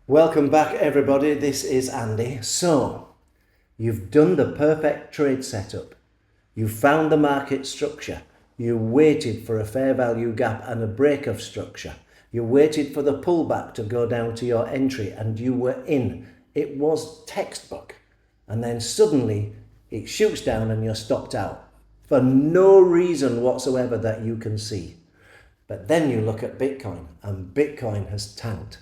Welcome back everybody, this is Andy. So, you've done the perfect trade setup. You found the market structure. You waited for a fair value gap and a break of structure. You waited for the pullback to go down to your entry and you were in. It was textbook. And then suddenly it shoots down and you're stopped out for no reason whatsoever that you can see. But then you look at Bitcoin and Bitcoin has tanked.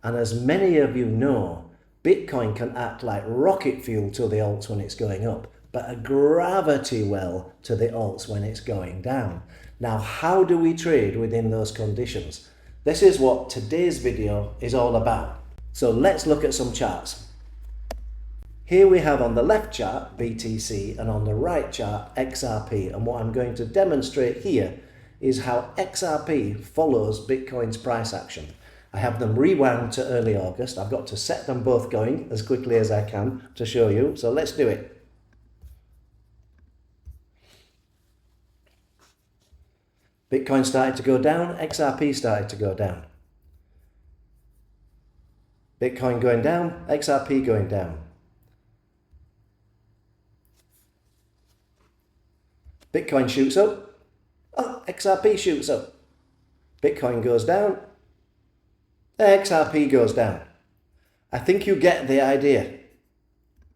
And as many of you know, Bitcoin can act like rocket fuel to the alts when it's going up, but a gravity well to the alts when it's going down. Now, how do we trade within those conditions? This is what today's video is all about. So let's look at some charts. Here we have on the left chart BTC and on the right chart XRP, and what I'm going to demonstrate here is how XRP follows Bitcoin's price action. I have them rewound to early August. I've got to set them both going as quickly as I can to show you, so let's do it. Bitcoin started to go down, XRP started to go down. Bitcoin going down, XRP going down. Bitcoin shoots up, XRP shoots up. Bitcoin goes down, XRP goes down. I think you get the idea.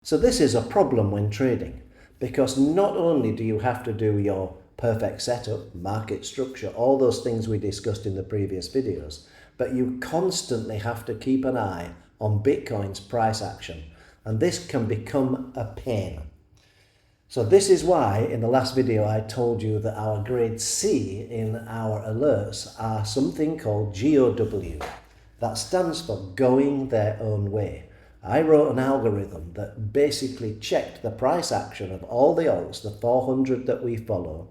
So this is a problem when trading, because not only do you have to do your perfect setup, market structure, all those things we discussed in the previous videos, but you constantly have to keep an eye on Bitcoin's price action, and this can become a pain. So this is why in the last video I told you that our grade C in our alerts are something called GOW. That stands for going their own way. I wrote an algorithm that basically checked the price action of all the alts, the 400 that we follow,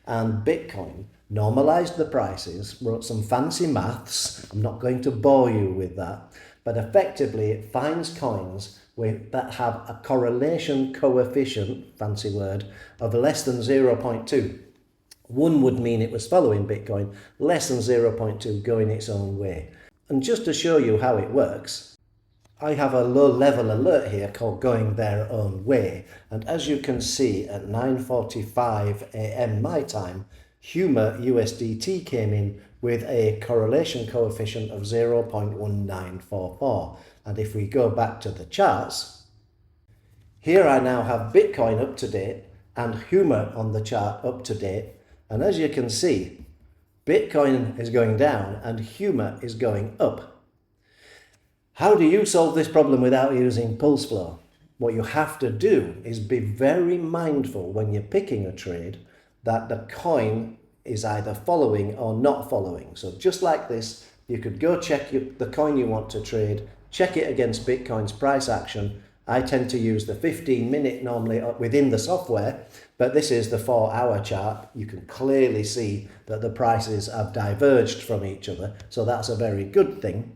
and Bitcoin, normalized the prices, wrote some fancy maths. I'm not going to bore you with that, but effectively it finds coins that have a correlation coefficient, fancy word, of less than 0.2. 1 would mean it was following Bitcoin, less than 0.2 going its own way. And just to show you how it works, I have a low level alert here called going their own way. And as you can see at 9:45 a.m. my time, Humor USDT came in with a correlation coefficient of 0.1944. And if we go back to the charts, here I now have Bitcoin up to date and Humor on the chart up to date. And as you can see, Bitcoin is going down and Humor is going up. How do you solve this problem without using pulse flow? What you have to do is be very mindful when you're picking a trade that the coin is either following or not following. So just like this, you could go check the coin you want to trade, check it against Bitcoin's price action. I tend to use the 15-minute normally within the software, but this is the 4-hour chart. You can clearly see that the prices have diverged from each other, so that's a very good thing.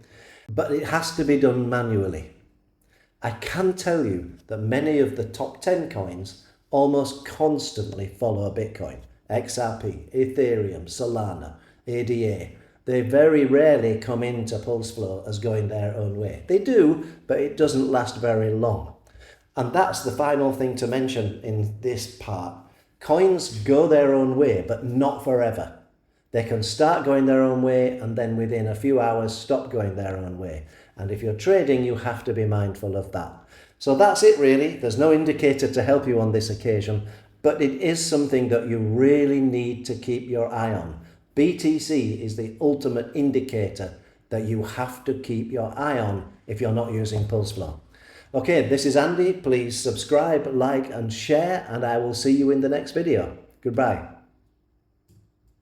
But it has to be done manually. I can tell you that many of the top 10 coins almost constantly follow Bitcoin. XRP, Ethereum, Solana, ADA. They very rarely come into pulse flow as going their own way. They do, but it doesn't last very long. And that's the final thing to mention in this part. Coins go their own way, but not forever. They can start going their own way and then within a few hours stop going their own way. And if you're trading, you have to be mindful of that. So that's it really. There's no indicator to help you on this occasion, but it is something that you really need to keep your eye on. BTC is the ultimate indicator that you have to keep your eye on if you're not using pulse flow. Okay, this is Andy. Please subscribe, like and share, and I will see you in the next video. Goodbye.